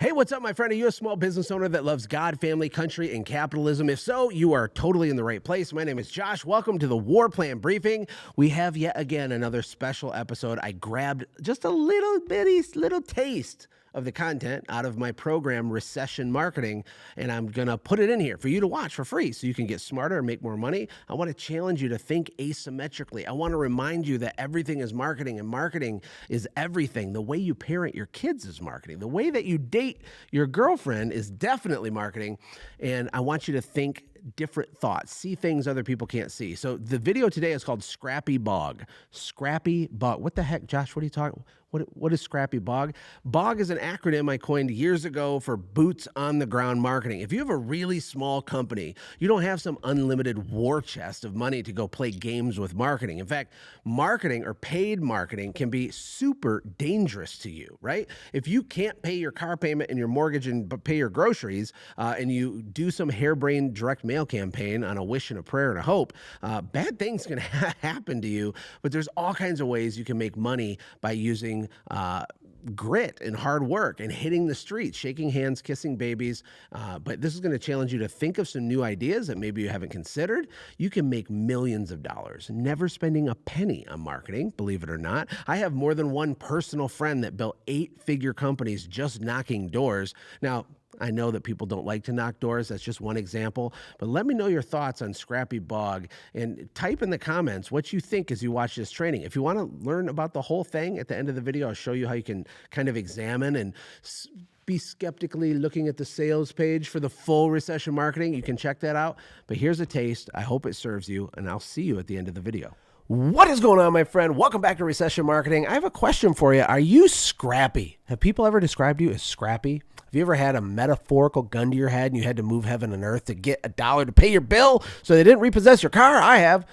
Hey, what's up, my friend? Are you a small business owner that loves God, family, country, and capitalism? If so, you are totally in the right place. My name is Josh. Welcome to the War Plan Briefing. We have yet again another special episode. I grabbed just a little taste of the content out of my program, Recession Marketing, and I'm going to put it in here for you to watch for free so you can get smarter and make more money. I want to challenge you to think asymmetrically. I want to remind you that everything is marketing, and marketing is everything. The way you parent your kids is marketing. The way that you date your girlfriend is definitely marketing, and I want you to think different thoughts, see things other people can't see. So the video today is called Scrappy Bog. Scrappy Bog. What the heck, Josh? What are you talking? What is Scrappy Bog? BOG is an acronym I coined years ago for boots on the ground marketing. If you have a really small company, you don't have some unlimited war chest of money to go play games with marketing. In fact, marketing or paid marketing can be super dangerous to you, right? If you can't pay your car payment and your mortgage and pay your groceries, and you do some harebrained direct mail campaign on a wish and a prayer and a hope, bad things can happen to you. But there's all kinds of ways you can make money by using grit and hard work and hitting the streets, shaking hands, kissing babies. But this is going to challenge you to think of some new ideas that maybe you haven't considered. You can make millions of dollars, never spending a penny on marketing, believe it or not. I have more than one personal friend that built 8-figure companies just knocking doors. Now, I know that people don't like to knock doors. That's just one example. But let me know your thoughts on Scrappy Bog and type in the comments what you think as you watch this training. If you want to learn about the whole thing at the end of the video, I'll show you how you can kind of examine and be skeptically looking at the sales page for the full Recession Marketing. You can check that out. But here's a taste. I hope it serves you, and I'll see you at the end of the video. What is going on, my friend? Welcome back to Recession Marketing. I have a question for you. Are you scrappy? Have people ever described you as scrappy? Have you ever had a metaphorical gun to your head and you had to move heaven and earth to get $1 to pay your bill so they didn't repossess your car? I have.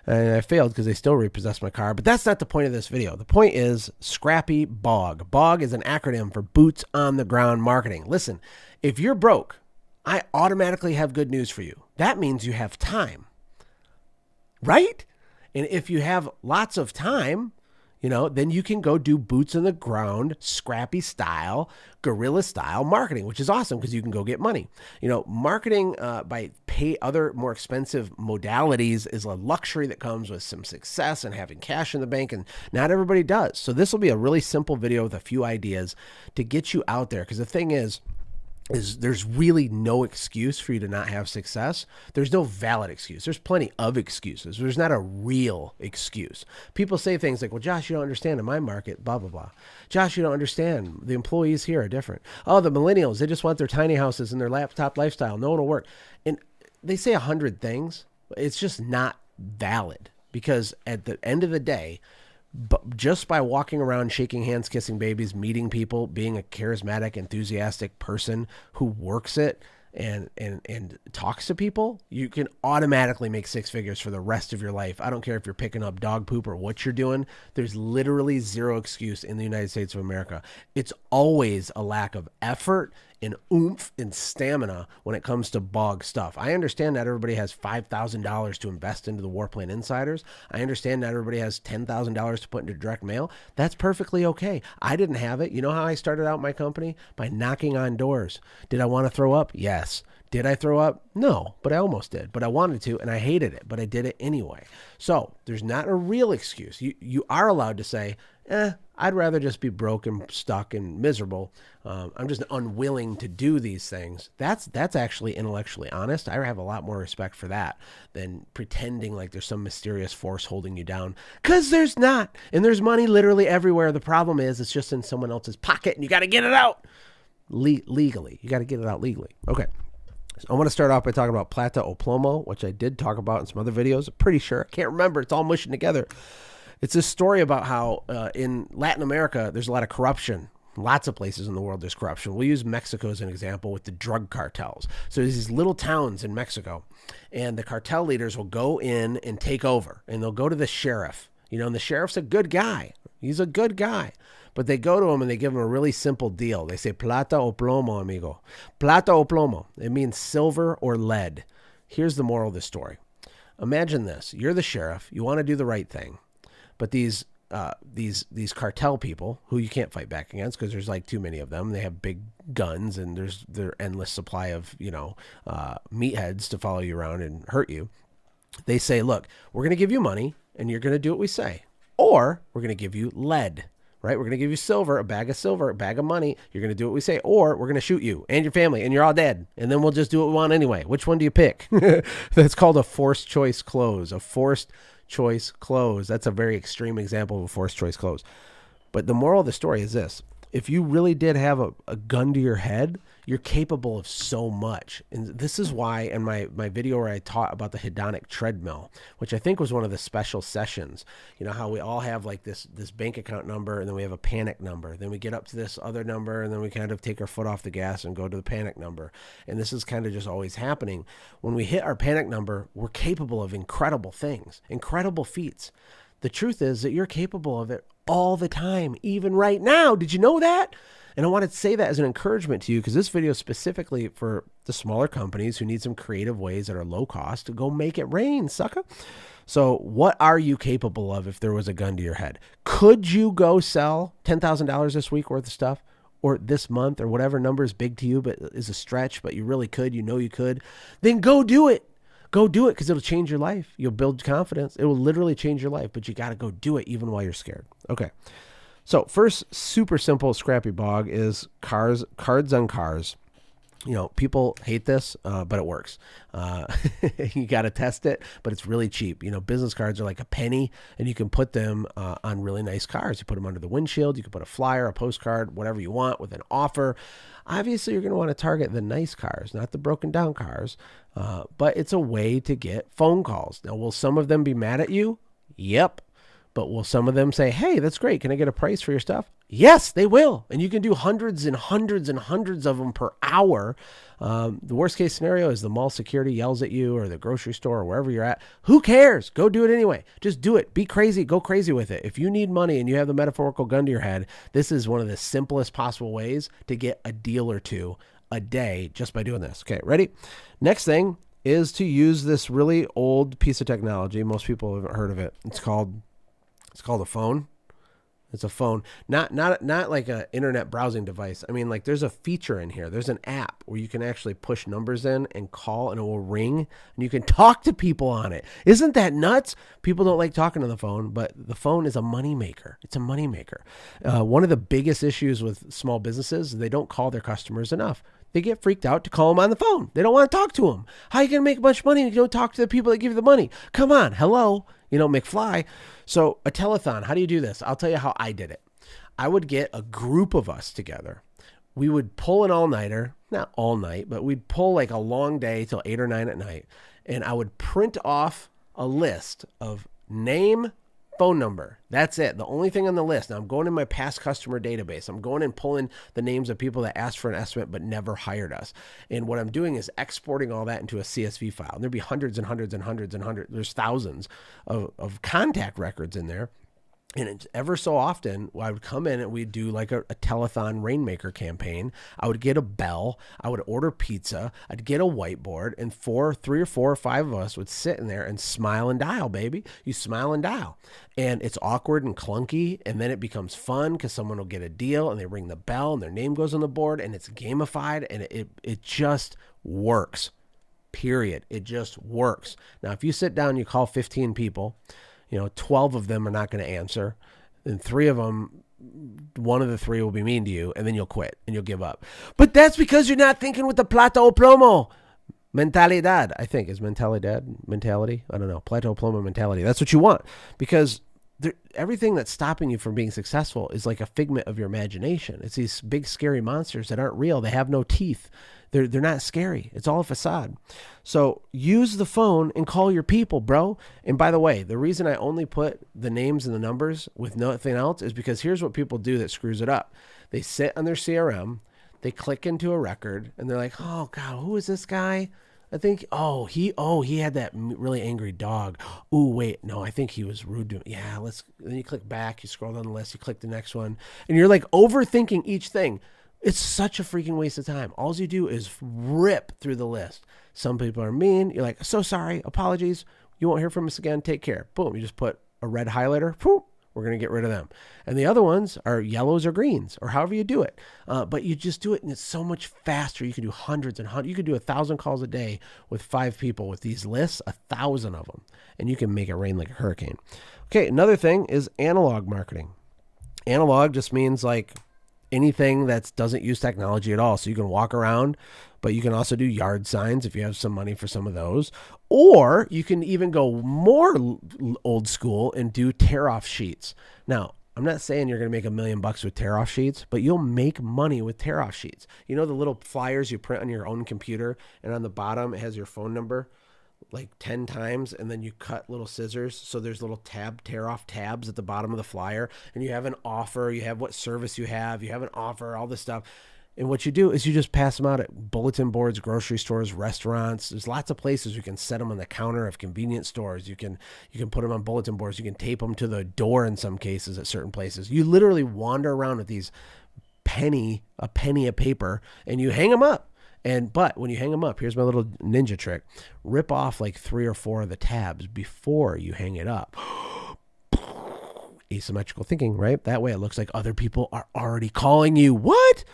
And I failed because they still repossessed my car. But that's not the point of this video. The point is Scrappy Bog. BOG is an acronym for Boots on the Ground Marketing. Listen, if you're broke, I automatically have good news for you. That means you have time, right? And if you have lots of time, then you can go do boots on the ground, scrappy style, guerrilla style marketing, which is awesome because you can go get money. Marketing by pay other more expensive modalities is a luxury that comes with some success and having cash in the bank, and not everybody does. So this will be a really simple video with a few ideas to get you out there, because the thing is there's really no excuse for you to not have success. There's no valid excuse. There's plenty of excuses. There's not a real excuse. People say things like, well, Josh, you don't understand in my market, blah, blah, blah. Josh, you don't understand. The employees here are different. Oh, the millennials, they just want their tiny houses and their laptop lifestyle. No one will work. And they say 100 things. It's just not valid, because at the end of the day, but just by walking around, shaking hands, kissing babies, meeting people, being a charismatic, enthusiastic person who works it and talks to people, you can automatically make 6 figures for the rest of your life. I don't care if you're picking up dog poop or what you're doing. There's literally zero excuse in the United States of America. It's always a lack of effort and oomph and stamina when it comes to BOG stuff. I understand not everybody has $5,000 to invest into the War Plan Insiders. I understand not everybody has $10,000 to put into direct mail. That's perfectly okay. I didn't have it. You know how I started out my company? By knocking on doors. Did I want to throw up? Yes. Did I throw up? No, but I almost did. But I wanted to, and I hated it, but I did it anyway. So there's not a real excuse. You are allowed to say, I'd rather just be broke and stuck and miserable. I'm just unwilling to do these things. That's actually intellectually honest. I have a lot more respect for that than pretending like there's some mysterious force holding you down, because there's not. And there's money literally everywhere. The problem is it's just in someone else's pocket, and you got to get it out legally. You got to get it out legally. Okay. So I want to start off by talking about Plata Oplomo, which I did talk about in some other videos. I'm pretty sure. I can't remember. It's all mushing together. It's a story about how in Latin America, there's a lot of corruption. Lots of places in the world there's corruption. We'll use Mexico as an example with the drug cartels. So there's these little towns in Mexico, and the cartel leaders will go in and take over, and they'll go to the sheriff. And the sheriff's a good guy. He's a good guy. But they go to him and they give him a really simple deal. They say, Plata Oplomo, amigo. Plata Oplomo. It means silver or lead. Here's the moral of the story. Imagine this. You're the sheriff. You want to do the right thing. But these cartel people who you can't fight back against because there's like too many of them. They have big guns and there's their endless supply of, meatheads to follow you around and hurt you. They say, look, we're going to give you money and you're going to do what we say. Or we're going to give you lead, right? We're going to give you silver, a bag of money. You're going to do what we say. Or we're going to shoot you and your family and you're all dead. And then we'll just do what we want anyway. Which one do you pick? That's called a forced choice close. A forced choice close. That's a very extreme example of a forced choice close. But the moral of the story is this. If you really did have a gun to your head, you're capable of so much. And this is why in my video where I taught about the Hedonic Treadmill, which I think was one of the special sessions, how we all have like this bank account number and then we have a panic number. Then we get up to this other number and then we kind of take our foot off the gas and go to the panic number. And this is kind of just always happening. When we hit our panic number, we're capable of incredible things, incredible feats. The truth is that you're capable of it all the time, even right now. Did you know that? And I wanted to say that as an encouragement to you because this video is specifically for the smaller companies who need some creative ways that are low cost to go make it rain, sucker. So what are you capable of if there was a gun to your head? Could you go sell $10,000 this week worth of stuff or this month or whatever number is big to you but is a stretch, but you really could, you could? Then go do it. Go do it because it'll change your life. You'll build confidence. It will literally change your life, but you got to go do it even while you're scared. Okay. So first, super simple, scrappy bog is cards on cars. People hate this, but it works. You got to test it, but it's really cheap. Business cards are like a penny and you can put them on really nice cars. You put them under the windshield. You can put a flyer, a postcard, whatever you want with an offer. Obviously, you're going to want to target the nice cars, not the broken down cars, but it's a way to get phone calls. Now, will some of them be mad at you? Yep. But will some of them say, hey, that's great. Can I get a price for your stuff? Yes, they will. And you can do hundreds and hundreds and hundreds of them per hour. The worst case scenario is the mall security yells at you or the grocery store or wherever you're at. Who cares? Go do it anyway. Just do it. Be crazy. Go crazy with it. If you need money and you have the metaphorical gun to your head, this is one of the simplest possible ways to get a deal or two a day just by doing this. Okay, ready? Next thing is to use this really old piece of technology. Most people haven't heard of it. It's called a phone. It's a phone, not like a internet browsing device. I mean, like there's a feature in here. There's an app where you can actually push numbers in and call and it will ring and you can talk to people on it. Isn't that nuts? People don't like talking on the phone, but the phone is a moneymaker. It's a moneymaker. One of the biggest issues with small businesses is they don't call their customers enough. They get freaked out to call them on the phone. They don't want to talk to them. How are you going to make a bunch of money if you don't talk to the people that give you the money? Come on. Hello, McFly. So a telethon, how do you do this? I'll tell you how I did it. I would get a group of us together. We would pull an all-nighter, not all night, but we'd pull like a long day till 8 or 9 at night. And I would print off a list of name, phone number. That's it. The only thing on the list. Now I'm going in my past customer database. I'm going and pulling the names of people that asked for an estimate but never hired us. And what I'm doing is exporting all that into a CSV file. And there'd be hundreds and hundreds and hundreds and hundreds. There's thousands of contact records in there. And it's ever so often, I would come in and we'd do like a telethon rainmaker campaign. I would get a bell. I would order pizza. I'd get a whiteboard, and 3 or 4 or 5 of us would sit in there and smile and dial, baby. You smile and dial. And it's awkward and clunky, and then it becomes fun because someone will get a deal and they ring the bell and their name goes on the board and it's gamified and it just works, period. It just works. Now, if you sit down and you call 15 people, 12 of them are not going to answer. And 3 of them, one of the 3 will be mean to you, and then you'll quit and you'll give up. But that's because you're not thinking with the Plata Oplomo mentalidad. I think is mentality. I don't know. Plata Oplomo mentality. That's what you want, because everything that's stopping you from being successful is like a figment of your imagination. It's these big scary monsters that aren't real. They have no teeth. They're not scary. It's all a facade. So use the phone and call your people, bro. And by the way, the reason I only put the names and the numbers with nothing else is because here's what people do that screws it up. They sit on their CRM, they click into a record, and they're like, oh God, who is this guy? I think, he had that really angry dog. Ooh, wait, no, I think he was rude to me. Yeah, then you click back, you scroll down the list, you click the next one, and you're like overthinking each thing. It's such a freaking waste of time. All you do is rip through the list. Some people are mean. You're like, so sorry, apologies. You won't hear from us again. Take care. Boom. You just put a red highlighter. Boom. We're going to get rid of them. And the other ones are yellows or greens or however you do it. But you just do it and it's so much faster. You can do hundreds and hundreds. You could do 1,000 calls a day with 5 people with these lists, 1,000 of them, and you can make it rain like a hurricane. Okay, another thing is analog marketing. Analog just means like anything that doesn't use technology at all. So you can walk around, but you can also do yard signs if you have some money for some of those. Or you can even go more old school and do tear-off sheets. Now, I'm not saying you're going to make $1 million with tear-off sheets, but you'll make money with tear-off sheets. You know the little flyers you print on your own computer, and on the bottom it has your phone number like 10 times, and then you cut little scissors. So there's little tear-off tabs at the bottom of the flyer, and you have an offer, you have what service you have an offer, all this stuff. And what you do is you just pass them out at bulletin boards, grocery stores, restaurants. There's lots of places you can set them on the counter of convenience stores. You can put them on bulletin boards. You can tape them to the door in some cases at certain places. You literally wander around with these penny of paper, and you hang them up. But when you hang them up, here's my little ninja trick. Rip off like 3 or 4 of the tabs before you hang it up. Asymmetrical thinking, right? That way it looks like other people are already calling you. What?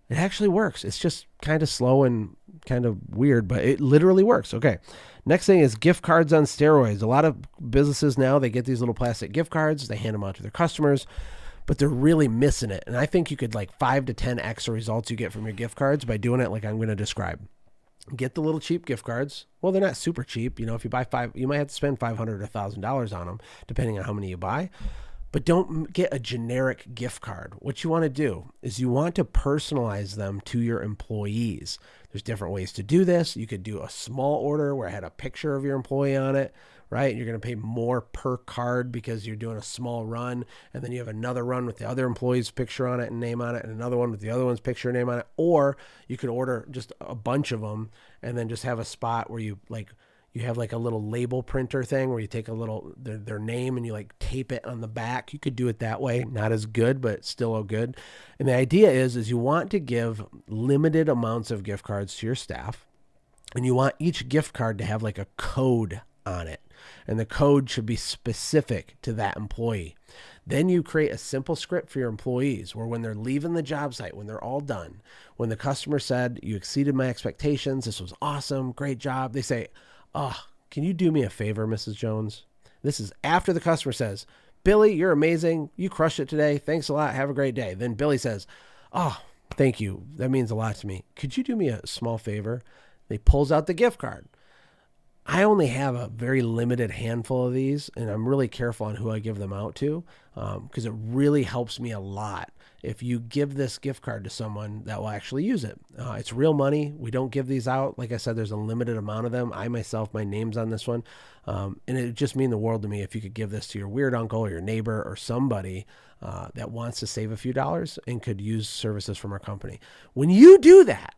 It actually works. It's just kind of slow and kind of weird, but it literally works. Okay. Next thing is gift cards on steroids. A lot of businesses now, they get these little plastic gift cards. They hand them out to their customers, but they're really missing it. And I think you could like 5 to 10x the results you get from your gift cards by doing it like I'm going to describe. Get the little cheap gift cards. Well, they're not super cheap. You know, if you buy 5, you might have to spend $500 or $1,000 on them, depending on how many you buy. But don't get a generic gift card. What you want to do is you want to personalize them to your employees. There's different ways to do this. You could do a small order where I had a picture of your employee on it, right? You're going to pay more per card because you're doing a small run. And then you have another run with the other employee's picture on it and name on it, and another one with the other one's picture and name on it. Or you could order just a bunch of them and then just have a spot where you have like a little label printer thing where you take a little their name and you like tape it on the back. You could do it that way. Not as good, but still all good. And the idea is you want to give limited amounts of gift cards to your staff, and you want each gift card to have like a code on it. And the code should be specific to that employee. Then you create a simple script for your employees where when they're leaving the job site, when they're all done, when the customer said, "You exceeded my expectations. This was awesome. Great job." They say, "Oh, can you do me a favor, Mrs. Jones?" This is after the customer says, "Billy, you're amazing. You crushed it today. Thanks a lot. Have a great day." Then Billy says, "Oh, thank you. That means a lot to me. Could you do me a small favor?" He pulls out the gift card. I only have a very limited handful of these, and I'm really careful on who I give them out to because it really helps me a lot if you give this gift card to someone that will actually use it. It's real money. We don't give these out. Like I said, there's a limited amount of them. I myself, my name's on this one. And it would just mean the world to me if you could give this to your weird uncle or your neighbor or somebody that wants to save a few dollars and could use services from our company. When you do that,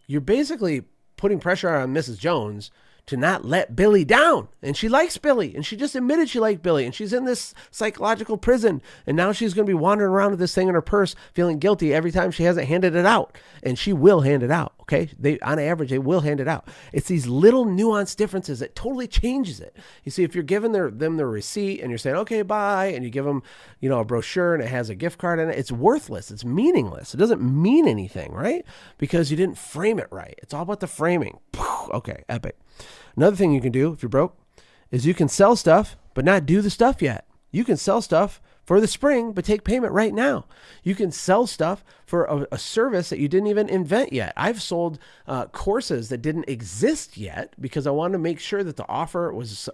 you're basically putting pressure on Mrs. Jones to not let Billy down. And she likes Billy, and she just admitted she liked Billy, and she's in this psychological prison, and now she's going to be wandering around with this thing in her purse feeling guilty every time she hasn't handed it out. And she will hand it out, okay? On average, they will hand it out. It's these little nuanced differences that totally changes it. You see, if you're giving them their receipt and you're saying, "Okay, bye," and you give them, a brochure and it has a gift card in it, it's worthless. It's meaningless. It doesn't mean anything, right? Because you didn't frame it right. It's all about the framing. Okay, epic. Another thing you can do if you're broke is you can sell stuff, but not do the stuff yet. You can sell stuff for the spring, but take payment right now. You can sell stuff for a service that you didn't even invent yet. I've sold courses that didn't exist yet because I wanted to make sure that the offer was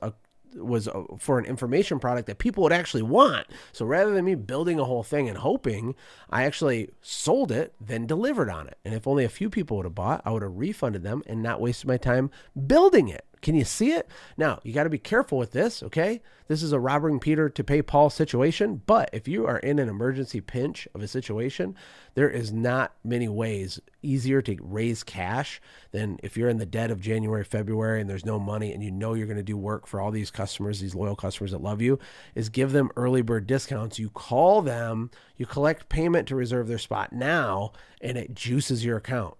for an information product that people would actually want. So rather than me building a whole thing and hoping, I actually sold it, then delivered on it. And if only a few people would have bought, I would have refunded them and not wasted my time building it. Can you see it? Now, you got to be careful with this, okay? This is a robbing Peter to pay Paul situation, but if you are in an emergency pinch of a situation, there is not many ways easier to raise cash than if you're in the dead of January, February, and there's no money and you know you're going to do work for all these customers, these loyal customers that love you, is give them early bird discounts. You call them, you collect payment to reserve their spot now, and it juices your account.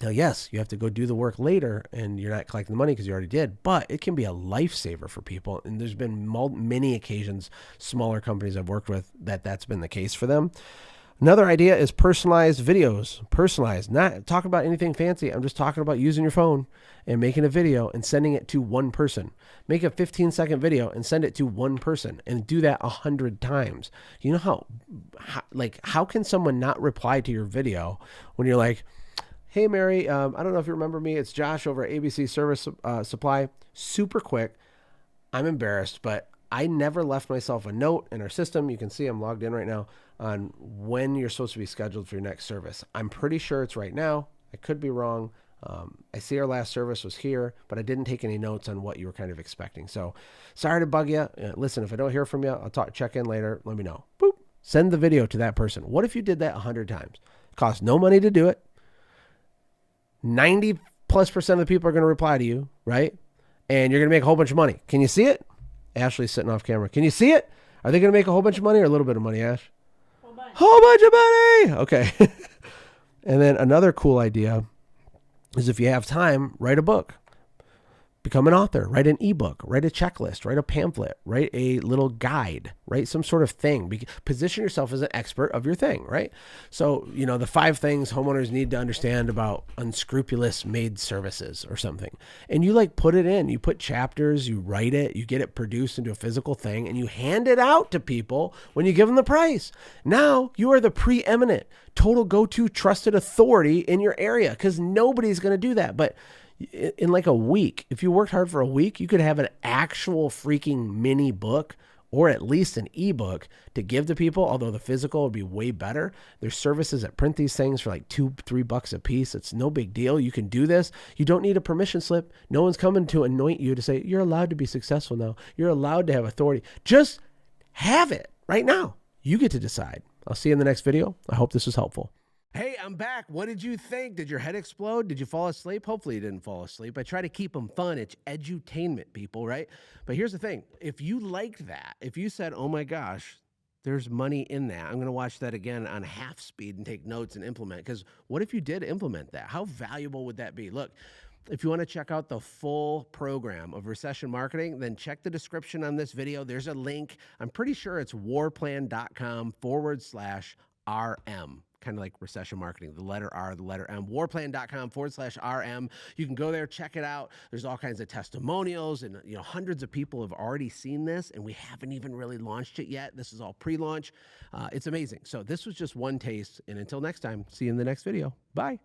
Now, yes, you have to go do the work later and you're not collecting the money because you already did, but it can be a lifesaver for people. And there's been many occasions, smaller companies I've worked with, that's been the case for them. Another idea is personalized videos. Personalized, not talking about anything fancy. I'm just talking about using your phone and making a video and sending it to one person. Make a 15-second video and send it to one person and do that 100 times. You know how can someone not reply to your video when you're like, hey, Mary, I don't know if you remember me. It's Josh over at ABC Service Supply. Super quick. I'm embarrassed, but I never left myself a note in our system. You can see I'm logged in right now on when you're supposed to be scheduled for your next service. I'm pretty sure it's right now. I could be wrong. I see our last service was here, but I didn't take any notes on what you were kind of expecting. So sorry to bug you. Listen, if I don't hear from you, I'll check in later. Let me know. Boop. Send the video to that person. What if you did that 100 times? It costs no money to do it. 90+% of the people are going to reply to you, right? And you're going to make a whole bunch of money. Can you see it? Ashley's sitting off camera. Can you see it? Are they going to make a whole bunch of money or a little bit of money, Ash? Whole bunch of money. Okay. And then another cool idea is if you have time, write a book. Become an author, write an ebook, write a checklist, write a pamphlet, write a little guide, write some sort of thing. Position yourself as an expert of your thing, right? So, the 5 things homeowners need to understand about unscrupulous maid services or something. And you put it in, you put chapters, you write it, you get it produced into a physical thing, and you hand it out to people when you give them the price. Now you are the preeminent, total go-to trusted authority in your area because nobody's going to do that. But in a week, if you worked hard for a week, you could have an actual freaking mini book or at least an ebook to give to people, although the physical would be way better. There's services that print these things for $2-3 a piece. It's no big deal. You can do this. You don't need a permission slip. No one's coming to anoint you to say, you're allowed to be successful now. You're allowed to have authority. Just have it right now. You get to decide. I'll see you in the next video. I hope this was helpful. Hey, I'm back. What did you think? Did your head explode? Did you fall asleep? Hopefully you didn't fall asleep. I try to keep them fun. It's edutainment, people, right? But here's the thing. If you liked that, if you said, oh my gosh, there's money in that, I'm going to watch that again on half speed and take notes and implement. Because what if you did implement that? How valuable would that be? Look, if you want to check out the full program of Recession Marketing, then check the description on this video. There's a link. I'm pretty sure it's warplan.com/RM. Kind of like Recession Marketing, the letter R, the letter M, warplan.com/RM. You can go there, check it out. There's all kinds of testimonials and hundreds of people have already seen this and we haven't even really launched it yet. This is all pre-launch. It's amazing. So this was just one taste. And until next time, see you in the next video. Bye.